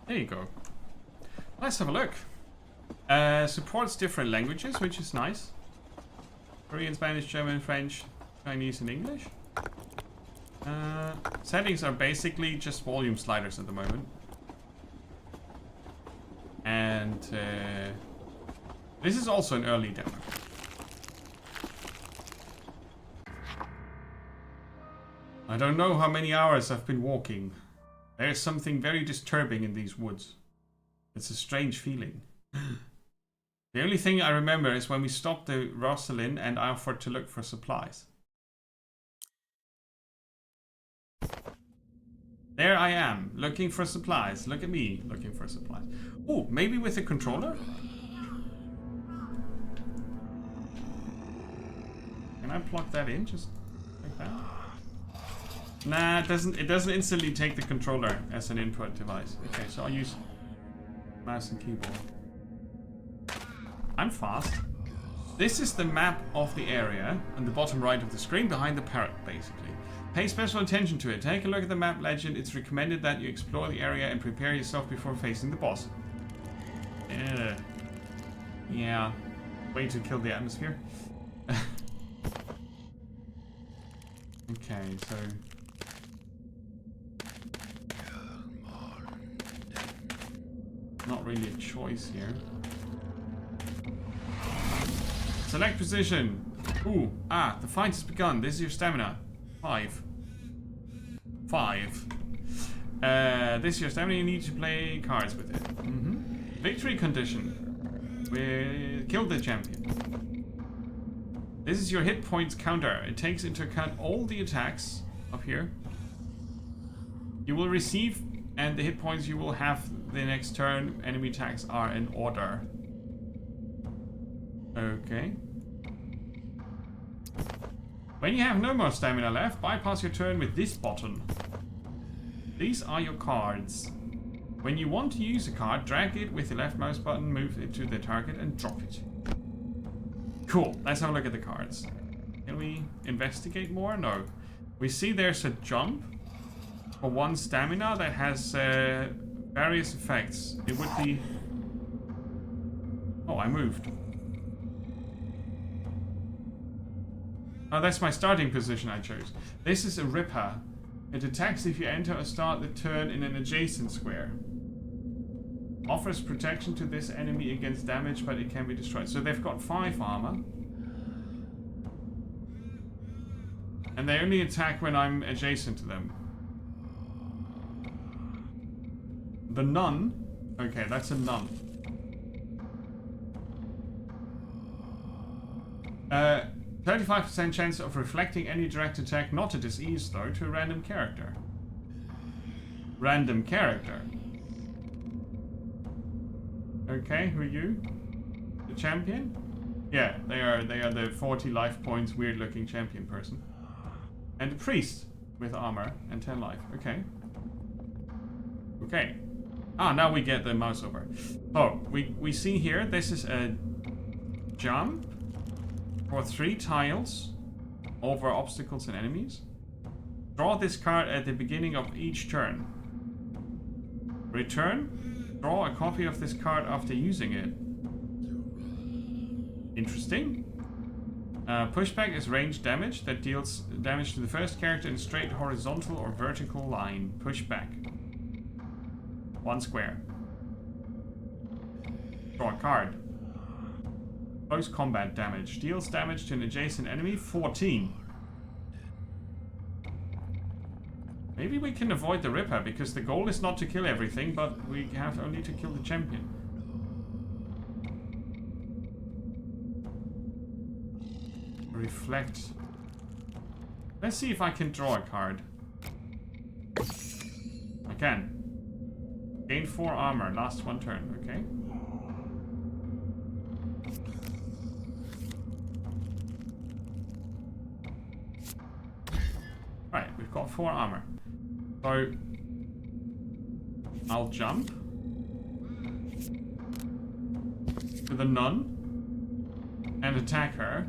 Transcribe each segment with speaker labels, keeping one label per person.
Speaker 1: There you go. Let's have a look. Supports different languages, which is nice. Korean, Spanish, German, French, Chinese, and English. Settings are basically just volume sliders at the moment. And this is also an early demo. I don't know how many hours I've been walking. There is something very disturbing in these woods. It's a strange feeling. The only thing I remember is when we stopped the Rosalind and I offered to look for supplies. There I am, looking for supplies. Look at me, looking for supplies. Oh, maybe with a controller? Can I plug that in, just like that? Nah, it doesn't instantly take the controller as an input device. Okay, so I'll use mouse and keyboard. I'm fast. This is the map of the area on the bottom right of the screen behind the parrot, basically. Pay special attention to it. Take a look at the map legend. It's recommended that you explore the area and prepare yourself before facing the boss. Yeah. Way to kill the atmosphere. Okay, so... not really a choice here. Select position. Ooh, the fight has begun. This is your stamina. 5. This is your stamina. You need to play cards with it. Victory condition. We killed the champion. This is your hit points counter. It takes into account all the attacks up here you will receive and the hit points you will have the next turn. Enemy attacks are in order. Okay. When you have no more stamina left, bypass your turn with this button. These are your cards. When you want to use a card, drag it with the left mouse button, move it to the target and drop it. Cool, let's have a look at the cards. Can we investigate more? No. We see there's a jump for 1 stamina that has various effects. It would be... oh, I moved. Oh, that's my starting position I chose. This is a Ripper. It attacks if you enter or start the turn in an adjacent square. Offers protection to this enemy against damage, but it can be destroyed. So they've got 5 armor. And they only attack when I'm adjacent to them. The Nun. Okay, that's a Nun. 35% chance of reflecting any direct attack, not a disease though, to a random character. Random character. Okay, who are you? The champion? Yeah, they are the 40 life points weird looking champion person. And a priest with armor and 10 life. Okay. Okay. Now we get the mouse over. Oh, we see here, this is a jump for 3 tiles over obstacles and enemies. Draw this card at the beginning of each turn. Return. Draw a copy of this card after using it. Interesting. Pushback is ranged damage that deals damage to the first character in a straight horizontal or vertical line. Pushback. 1 square. Draw a card. Close combat damage. Deals damage to an adjacent enemy. 14. Maybe we can avoid the Ripper, because the goal is not to kill everything, but we have only to kill the champion. Reflect. Let's see if I can draw a card. I can. Gain 4 armor. Last 1 turn. Okay. Right, we've got 4 armor. So I'll jump to the Nun and attack her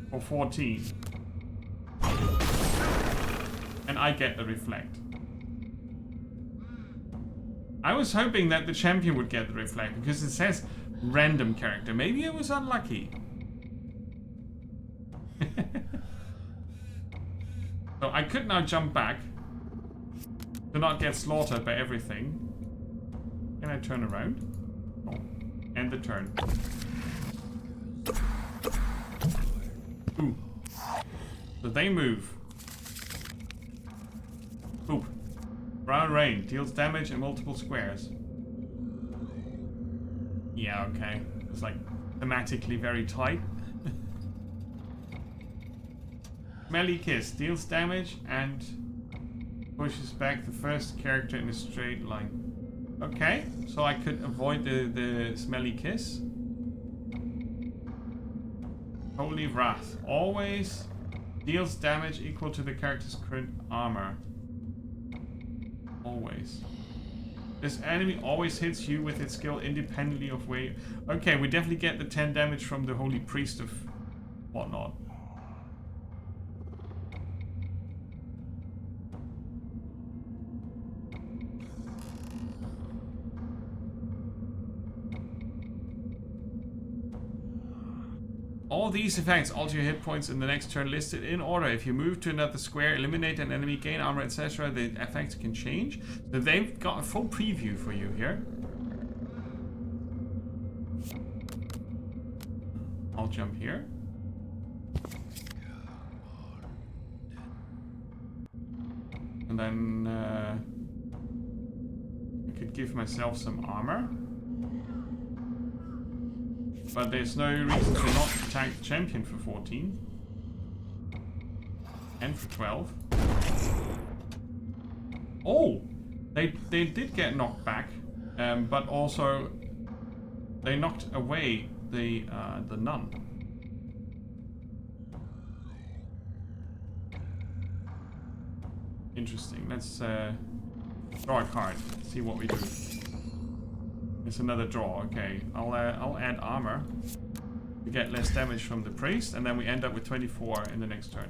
Speaker 1: for 14. And I get the reflect. I was hoping that the champion would get the reflect because it says random character. Maybe I was unlucky. So I could now jump back to not get slaughtered by everything. Can I turn around? Oh, end the turn. Ooh. So they move. Oop. Brown rain deals damage in multiple squares. Yeah, okay. It's like thematically very tight. Smelly Kiss deals damage and pushes back the first character in a straight line. Okay, so I could avoid the Smelly Kiss. Holy Wrath always deals damage equal to the character's current armor. Always. This enemy always hits you with its skill independently of where you... Okay, we definitely get the 10 damage from the Holy Priest of whatnot. All these effects alter your hit points in the next turn listed in order. If you move to another square, eliminate an enemy, gain armor, etc., the effects can change. So they've got a full preview for you here. I'll jump here. And then I could give myself some armor. But there's no reason to not attack the champion for 14. And for 12. Oh! They did get knocked back. But also they knocked away the nun. Interesting. Let's draw a card. See what we do. It's another draw. Okay, I'll add armor to get less damage from the priest, and then we end up with 24 in the next turn.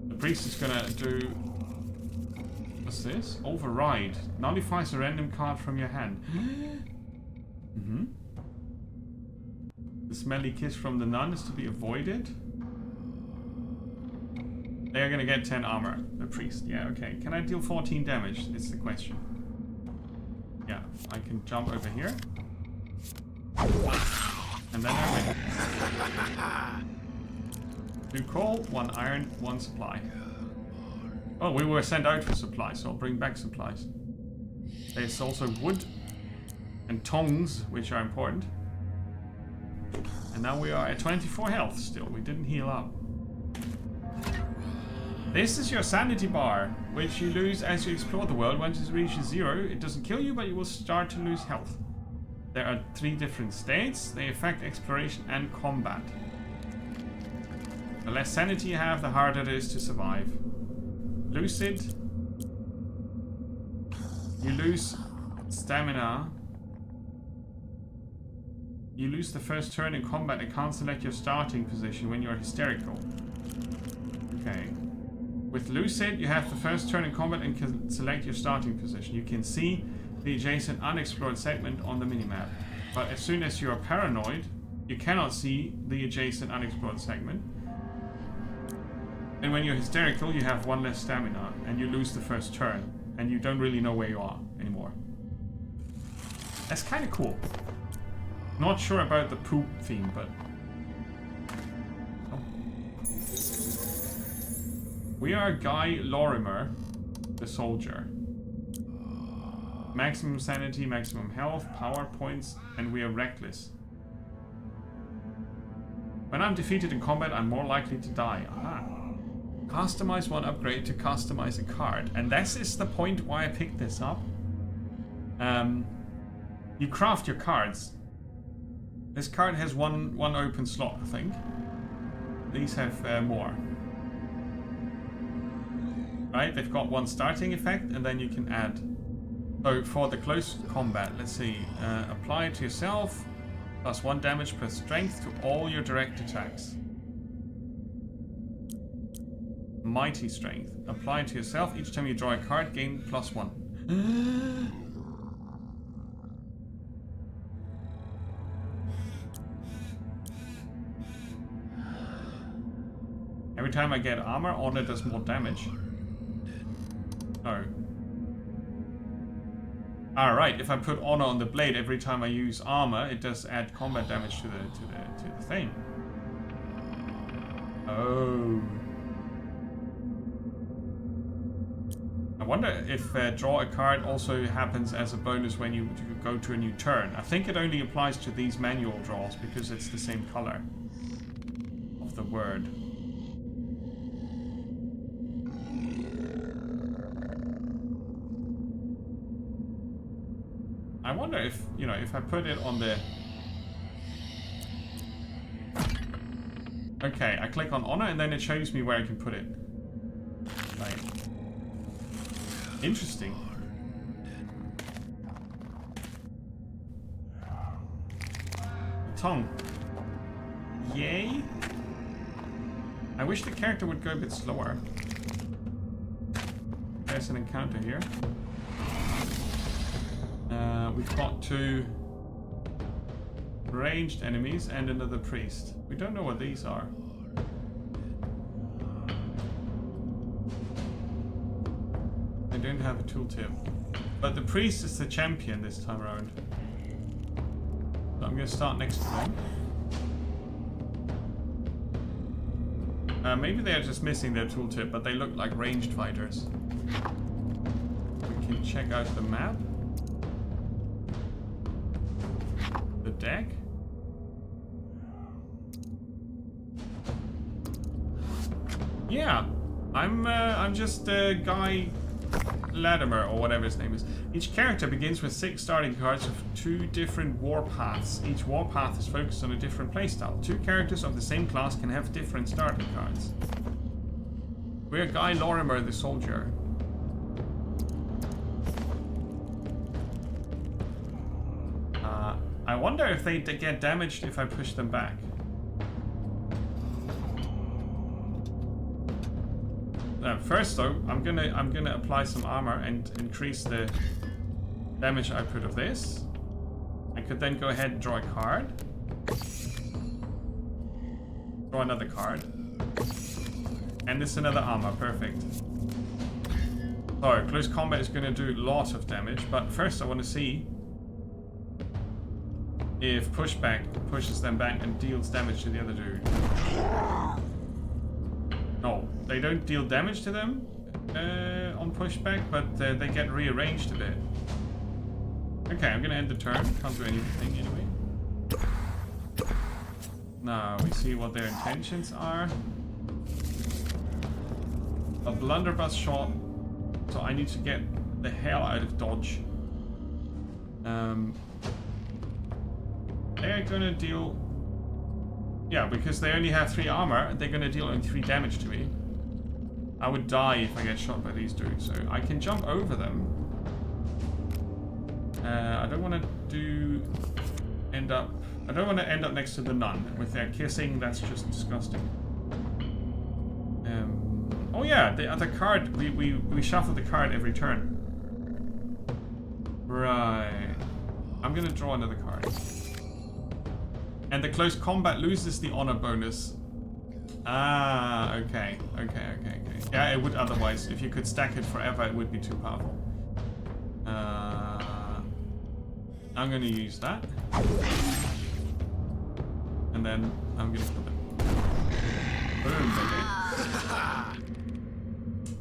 Speaker 1: The priest is gonna do... What's this? Override. Nullifies a random card from your hand. The Smelly Kiss from the nun is to be avoided. They are gonna get 10 armor, the priest. Yeah, okay. Can I deal 14 damage? It's the question. Yeah, I can jump over here. And then I win. 2 coal, 1 iron, 1 supply. Oh, we were sent out for supplies, so I'll bring back supplies. There's also wood and tongs, which are important. And now we are at 24 health still. We didn't heal up. This is your sanity bar, which you lose as you explore the world. Once it reaches 0, it doesn't kill you, but you will start to lose health. There are 3 different states. They affect exploration and combat. The less sanity you have, the harder it is to survive. Lucid. You lose stamina. You lose the first turn in combat and can't select your starting position when you are hysterical. Okay. With Lucid, you have the first turn in combat and can select your starting position. You can see the adjacent unexplored segment on the minimap. But as soon as you are paranoid, you cannot see the adjacent unexplored segment. And when you're hysterical, you have 1 less stamina and you lose the first turn. And you don't really know where you are anymore. That's kind of cool. Not sure about the poop theme, but... We are Guy Lorimer, the soldier. Maximum sanity, maximum health, power points, and we are reckless. When I'm defeated in combat, I'm more likely to die. Aha. Customize 1 upgrade to customize a card. And this is the point why I picked this up. You craft your cards. This card has one open slot, I think. These have more. Right, they've got 1 starting effect, and then you can add. So for the close combat, let's see. Apply it to yourself. Plus 1 damage per strength to all your direct attacks. Mighty Strength. Apply it to yourself. Each time you draw a card, gain +1. Every time I get armor, honor does more damage. Oh. Alright, if I put honor on the blade every time I use armor, it does add combat damage to the thing. Oh. I wonder if draw a card also happens as a bonus when you go to a new turn. I think it only applies to these manual draws because it's the same color of the word. I wonder if, you know, if I put it on the... Okay, I click on honor and then it shows me where I can put it. Right. Interesting. Tongue. Yay. I wish the character would go a bit slower. There's an encounter here. We've got 2 ranged enemies and another priest. We don't know what these are. I don't have a tooltip. But the priest is the champion this time around. So I'm going to start next to them. Maybe they're just missing their tooltip, but they look like ranged fighters. We can check out the map. The deck. Yeah, I'm just Guy Latimer, or whatever his name is. Each character begins with 6 starting cards of 2 different warpaths. Each warpath is focused on a different playstyle. 2 characters of the same class can have different starting cards. We're Guy Lorimer, the soldier. I wonder if they get damaged if I push them back. First though, I'm gonna apply some armor and increase the damage output of this. I could then go ahead and draw a card. Draw another card. And this is another armor, perfect. So, close combat is gonna do lots of damage, but first I wanna see if pushback pushes them back and deals damage to the other dude. No, they don't deal damage to them on pushback, but they get rearranged a bit. Okay, I'm gonna end the turn. Can't do anything anyway. Now we see what their intentions are. A blunderbuss shot, so I need to get the hell out of dodge. They're gonna deal... Yeah, because they only have 3 armor, they're gonna deal only 3 damage to me. I would die if I get shot by these dudes, so I can jump over them. I don't want to end up next to the nun with their kissing. That's just disgusting. Oh yeah, the other card. We shuffle the card every turn. Right. I'm gonna draw another card. And the close combat loses the honor bonus. Ah, okay. Yeah, it would otherwise. If you could stack it forever, it would be too powerful. I'm gonna use that. And then I'm gonna put it. Boom, baby.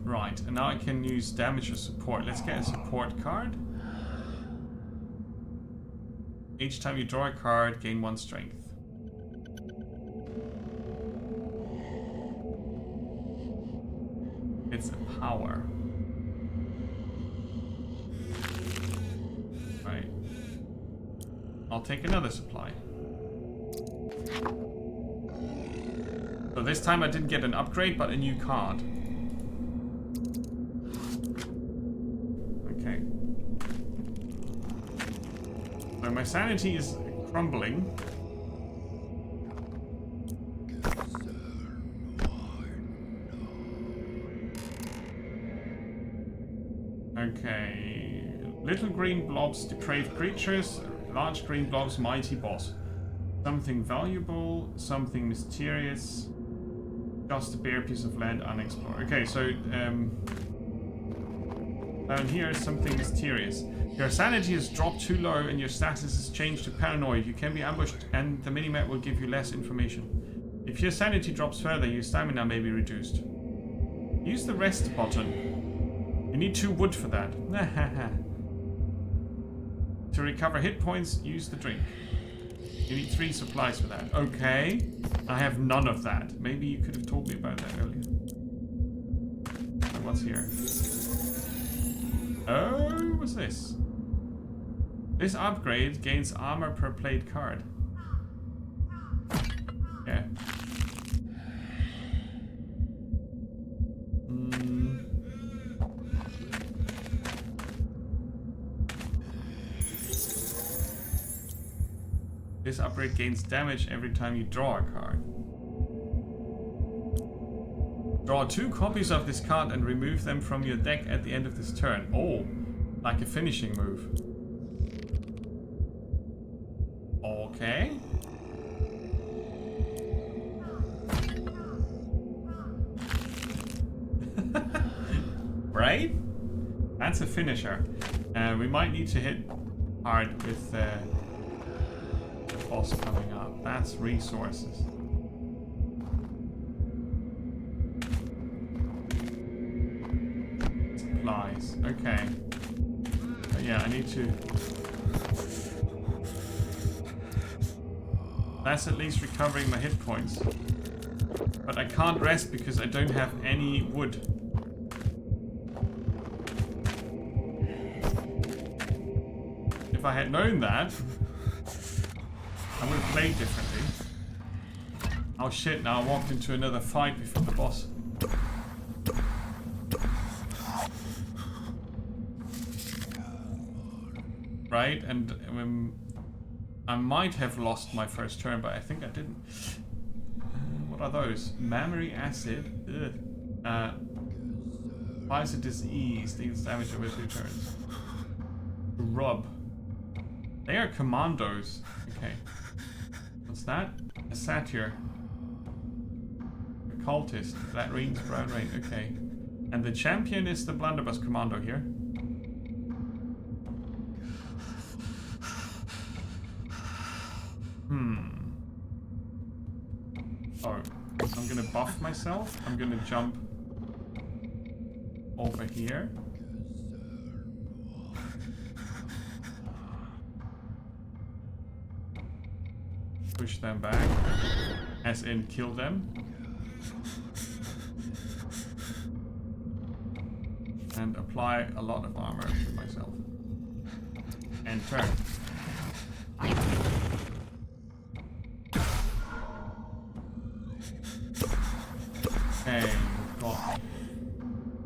Speaker 1: Right, and now I can use damage or support. Let's get a support card. Each time you draw a card, gain 1 strength. It's a power. Right. I'll take another supply. So this time I didn't get an upgrade, but a new card. Okay. So my sanity is crumbling. Okay. Little green blobs, depraved creatures. Large green blobs, mighty boss. Something valuable, something mysterious. Just a bare piece of land unexplored. Okay, so down here is something mysterious. Your sanity is dropped too low and your status is changed to paranoid. You can be ambushed and the minimap will give you less information. If your sanity drops further, your stamina may be reduced. Use the rest button. You need 2 wood for that. To recover hit points, use the drink. You need 3 supplies for that. Okay. I have none of that. Maybe you could have told me about that earlier. So what's here? Oh, what's this? This upgrade gains armor per played card. Yeah. This upgrade gains damage every time you draw a card. Draw 2 copies of this card and remove them from your deck at the end of this turn. Oh, like a finishing move. Okay. Right? That's a finisher. We might need to hit hard with the boss coming up. That's resources. Supplies. Okay. But yeah, I need to... That's at least recovering my hit points. But I can't rest because I don't have any wood. If I had known that, I would have played differently. Oh shit, now I walked into another fight before the boss. Right, and I might have lost my first turn, but I think I didn't. What are those? Mammary acid. Applies a disease, deals damage over 2 turns. Rub. They are commandos. Okay. What's that? A satyr. A cultist. That rings brown rain. Okay. And the champion is the blunderbuss commando here. Oh. I'm gonna buff myself. I'm gonna jump over here. Push them back, as in kill them. And apply a lot of armor to myself. And turn. Okay, we've got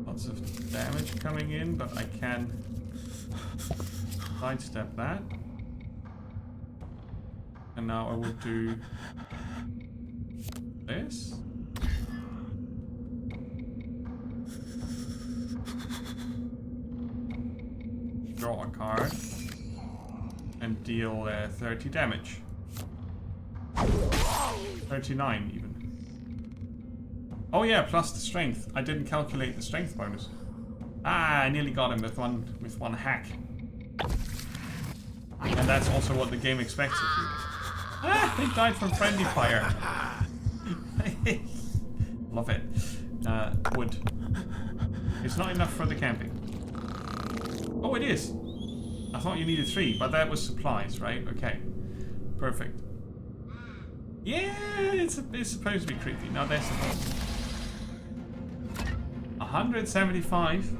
Speaker 1: lots of damage coming in, but I can sidestep that. And now I will do this. Draw a card and deal 30 damage. 39 even. Oh yeah, plus the strength. I didn't calculate the strength bonus. Ah, I nearly got him with one hack. And that's also what the game expects of you. Ah, he died from friendly fire. Love it. Wood. It's not enough for the camping. Oh, it is. I thought you needed 3, but that was supplies, right? Okay. Perfect. Yeah, it's supposed to be creepy. Now there's the boss. 175.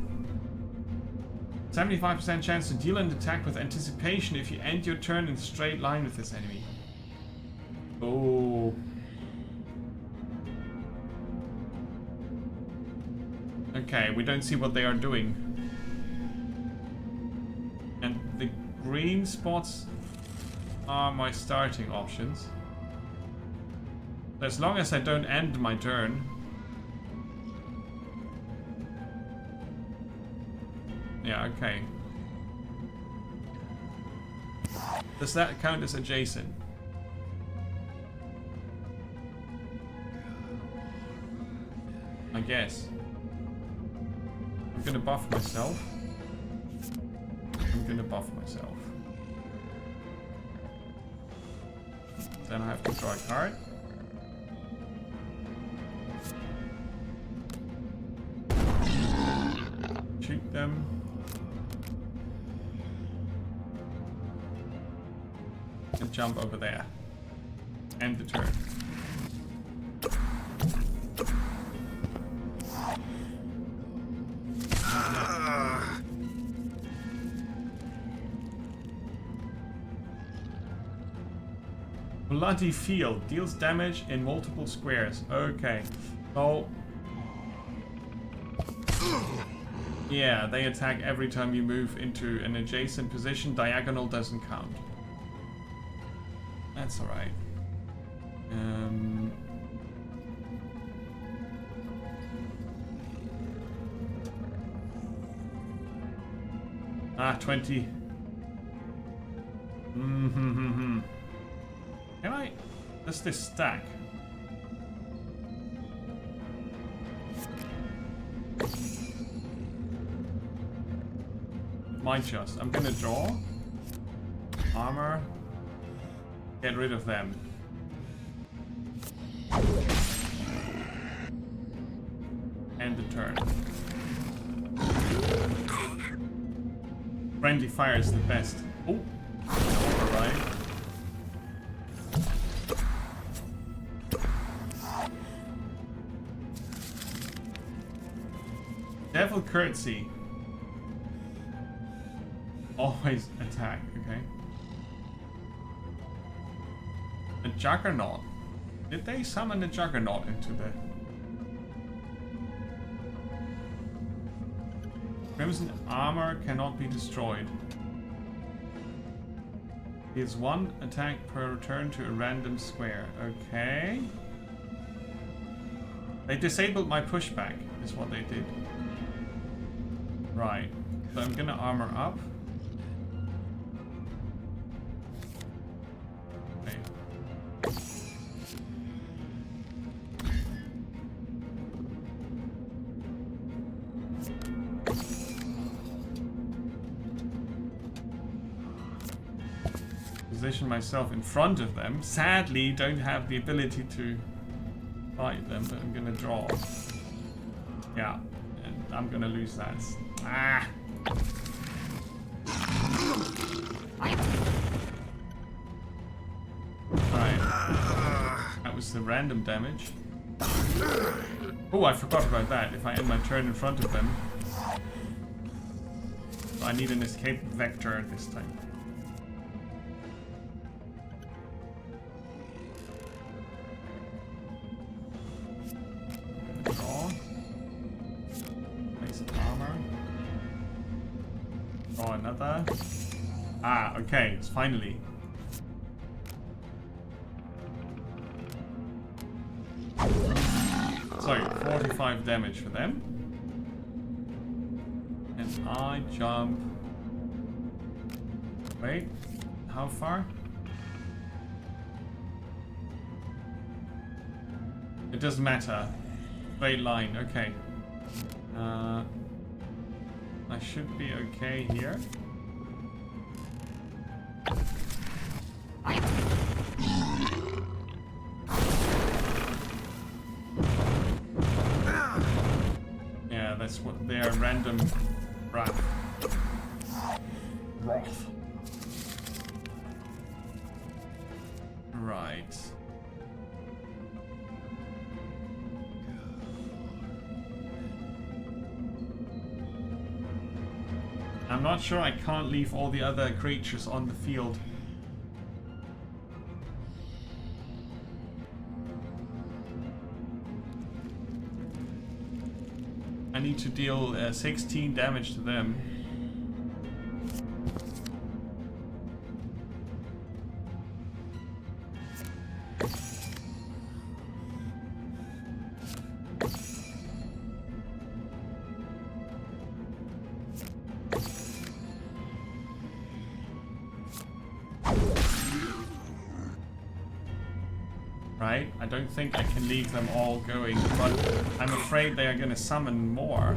Speaker 1: 75% chance to deal an attack with anticipation if you end your turn in a straight line with this enemy. Oh. Okay, we don't see what they are doing. And the green spots are my starting options. As long as I don't end my turn. Yeah, okay. Does that count as adjacent? I guess. I'm gonna buff myself. I'm gonna buff myself. Then I have to draw a card. Shoot them. And jump over there. End the turn. Bloody field deals damage in multiple squares. Okay. So yeah, they attack every time you move into an adjacent position. Diagonal doesn't count. That's alright. 20. Can I? Does this stack? Might just. I'm gonna draw. Armor. Get rid of them. End the turn. Friendly fire is the best. Oh! Alright. Devil Curtsy. Always attack, okay. A Juggernaut. Did they summon a Juggernaut into the... Crimson armor cannot be destroyed. Deals 1 attack per return to a random square. Okay. They disabled my pushback, is what they did. Right. So I'm gonna armor up. Okay. Position myself in front of them. Sadly, don't have the ability to fight them, but I'm gonna draw. Yeah, and I'm gonna lose that. Ah! Alright. That was the random damage. Oh, I forgot about that. If I end my turn in front of them. So I need an escape vector this time. Draw. Place armor. Draw another. Ah, okay, it's finally. So, 45 damage for them. And I jump. Wait, how far? It doesn't matter. Straight line, okay. I should be okay here. Yeah, that's what their random wrath. Right. I'm not sure I can't leave all the other creatures on the field. I need to deal 16 damage to them. don't think I can leave them all going, but I'm afraid they are going to summon more.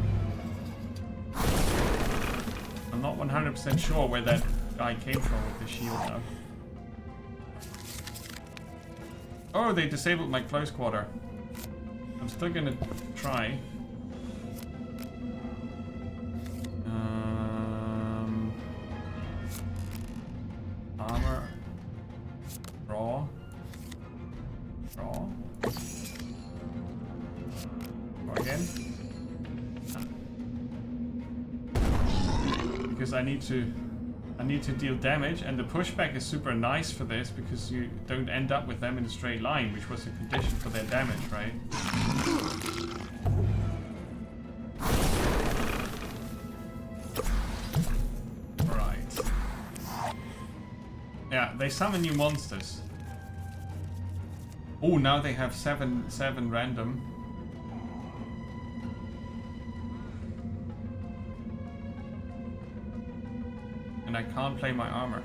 Speaker 1: I'm not 100% sure where that guy came from with the shield now. Oh, they disabled my close quarter. I'm still going to try. Armor. Draw. Draw. Go again. Because I need to deal damage, and the pushback is super nice for this because you don't end up with them in a straight line, which was the condition for their damage, right? Right. Yeah, they summon new monsters. Oh, now they have seven random. And I can't play my armor.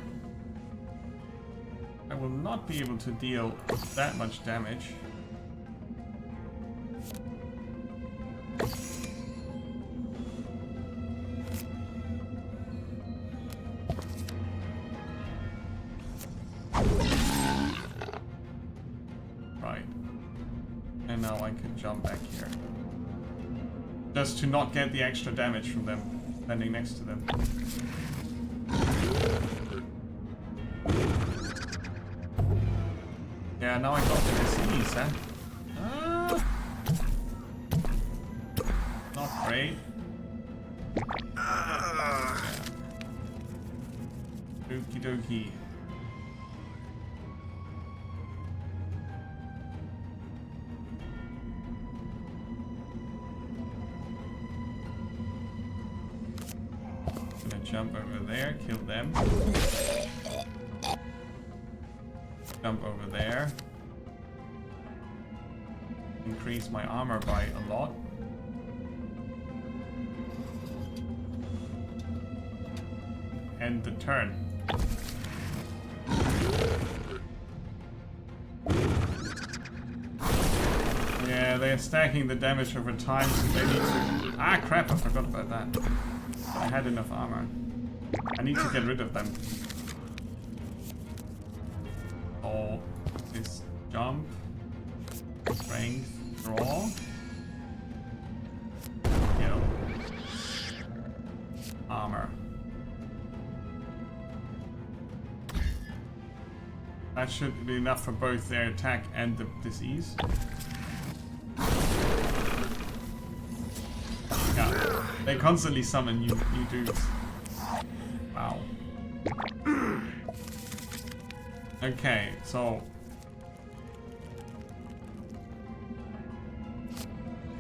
Speaker 1: I will not be able to deal that much damage. Right. And now I can jump back here. Just to not get the extra damage from them standing next to them. Yeah, now I got the disease, huh? Not great. Okie dokie. Gonna jump over there, kill them. Jump over there. Increase my armor by a lot. End the turn. Yeah, they're stacking the damage over time, so they need to... Ah, crap, I forgot about that. But I had enough armor. I need to get rid of them. All is jump, strength, draw, kill, armor. That should be enough for both their attack and the disease. Yeah, they constantly summon new dudes. Wow. Okay, so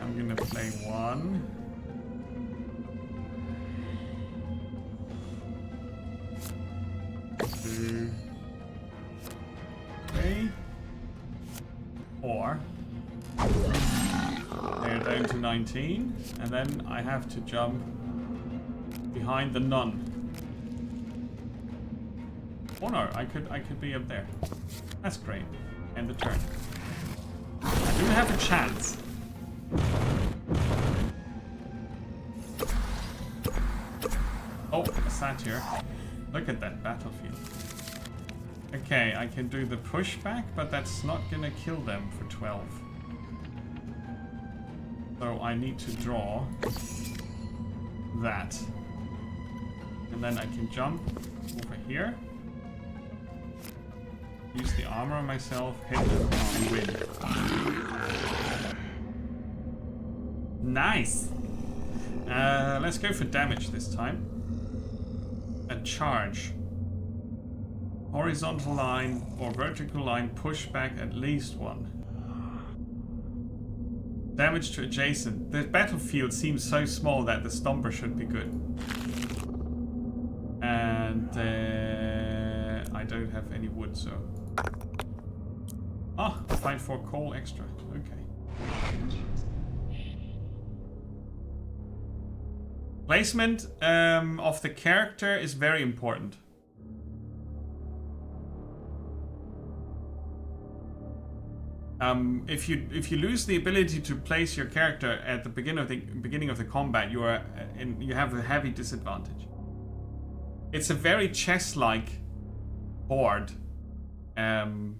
Speaker 1: I'm gonna play 1. 2, 3, 4. They're down to 19, and then I have to jump behind the nun. Oh no, I could be up there. That's great. End the turn. I do have a chance. Oh, a satyr. Look at that battlefield. Okay, I can do the pushback, but that's not gonna kill them for 12. So I need to draw that. And then I can jump over here. Use the armor on myself, hit them, and win. Nice! Let's go for damage this time. A charge. Horizontal line or vertical line, push back at least 1. Damage to adjacent. The battlefield seems so small that the stomper should be good. And I don't have any wood, so... Ah, find 4 coal extra. Okay. Placement of the character is very important. If you lose the ability to place your character at the beginning of the combat, you have a heavy disadvantage. It's a very chess-like board, and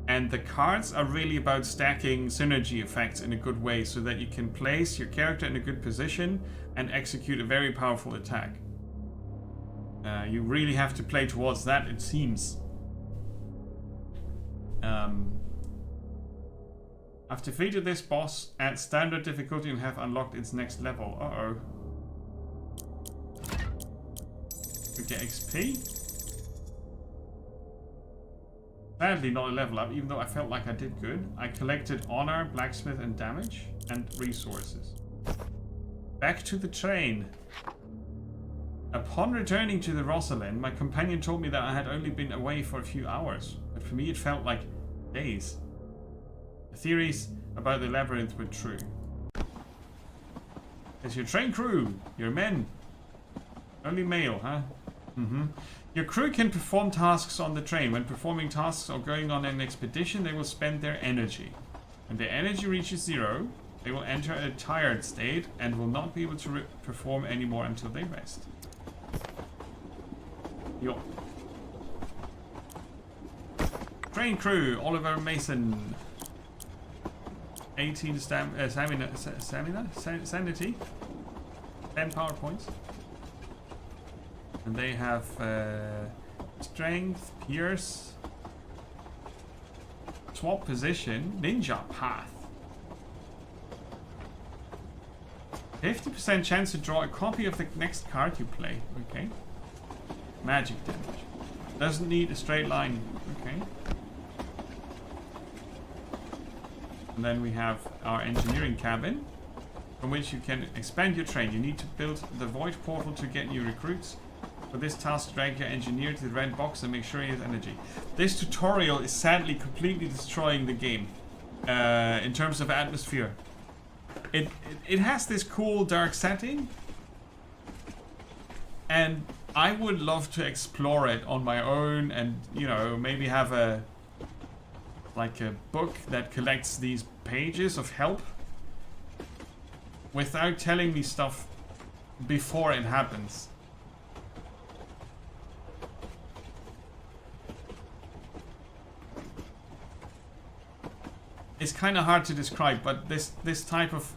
Speaker 1: the cards are really about stacking synergy effects in a good way, so that you can place your character in a good position and execute a very powerful attack. You really have to play towards that, it seems. I've defeated this boss at standard difficulty and have unlocked its next level. Uh-oh. We get XP. Sadly not a level up, even though I felt like I did good. I collected honor, blacksmith and damage, and resources. Back to the train. Upon returning to the Rosalind, my companion told me that I had only been away for a few hours, but for me it felt like days. The theories about the labyrinth were true. It's your train crew, your men. Only male, huh? Mm-hmm. Your crew can perform tasks on the train. When performing tasks or going on an expedition, they will spend their energy. When their energy reaches 0, they will enter a tired state and will not be able to perform anymore until they rest. Yo. Train crew, Oliver Mason. 18 sanity. 10 power points. And they have strength, pierce, swap position, ninja path. 50% chance to draw a copy of the next card you play. Okay. Magic damage. Doesn't need a straight line. Okay. And then we have our engineering cabin, from which you can expand your train. You need to build the void portal to get new recruits. For this task, drag your engineer to the red box and make sure he has energy. This tutorial is sadly completely destroying the game in terms of atmosphere. It has this cool dark setting, and I would love to explore it on my own, and maybe have a book that collects these pages of help without telling me stuff before it happens. It's kind of hard to describe, but this type of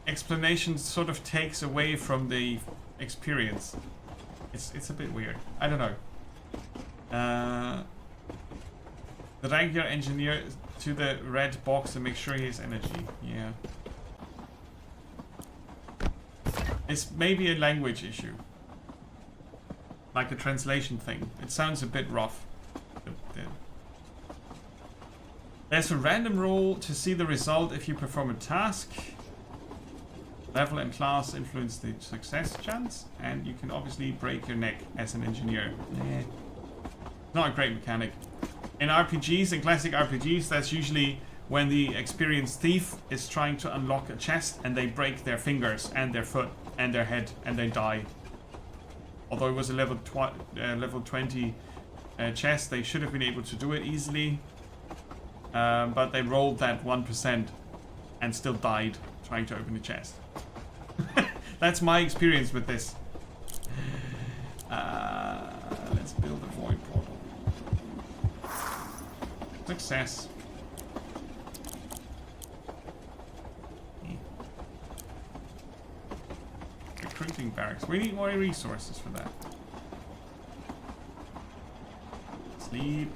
Speaker 1: explanation sort of takes away from the experience. It's a bit weird. I don't know. Drag your engineer to the red box and make sure he has energy. Yeah. It's maybe a language issue. Like a translation thing. It sounds a bit rough. There's a random roll to see the result if you perform a task. Level and class influence the success chance, and you can obviously break your neck as an engineer. Not a great mechanic. In RPGs, in classic RPGs, that's usually when the experienced thief is trying to unlock a chest and they break their fingers and their foot and their head and they die. Although it was a level 20 chest, they should have been able to do it easily. But they rolled that 1% and still died trying to open the chest. That's my experience with this. Let's build a void portal. Success. Recruiting barracks. We need more resources for that. Sleep.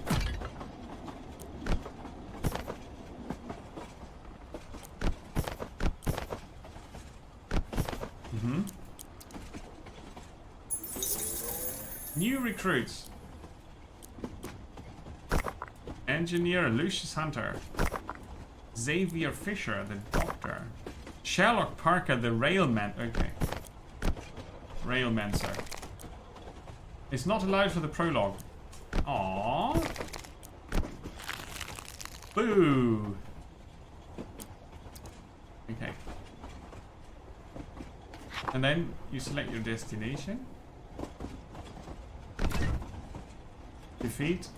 Speaker 1: New recruits. Engineer Lucius Hunter. Xavier Fisher, the doctor. Sherlock Parker, the railman. Okay. Railman, sir. It's not allowed for the prologue. Aww. Boo. Okay. And then you select your destination. Defeat.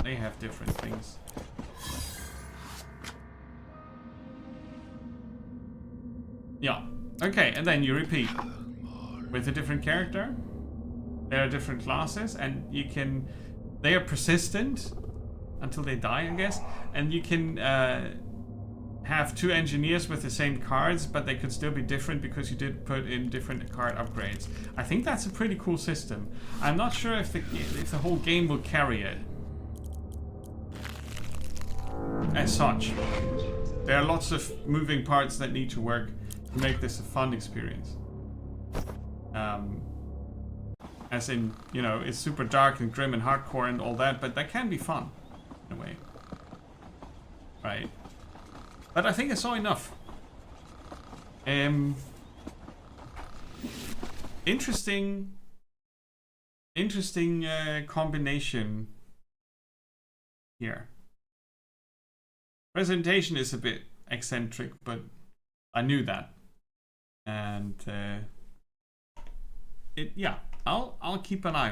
Speaker 1: They have different things. Yeah. Okay, and then you repeat with a different character. There are different classes, and you can... They are persistent until they die, I guess. And you can have 2 engineers with the same cards, but they could still be different because you did put in different card upgrades. I think that's a pretty cool system. I'm not sure if the whole game will carry it as such. There are lots of moving parts that need to work to make this a fun experience. As in, you know, it's super dark and grim and hardcore and all that, but that can be fun in a way. Right. But I think I saw enough. Interesting combination here. Presentation is a bit eccentric, but I knew that. And yeah, I'll keep an eye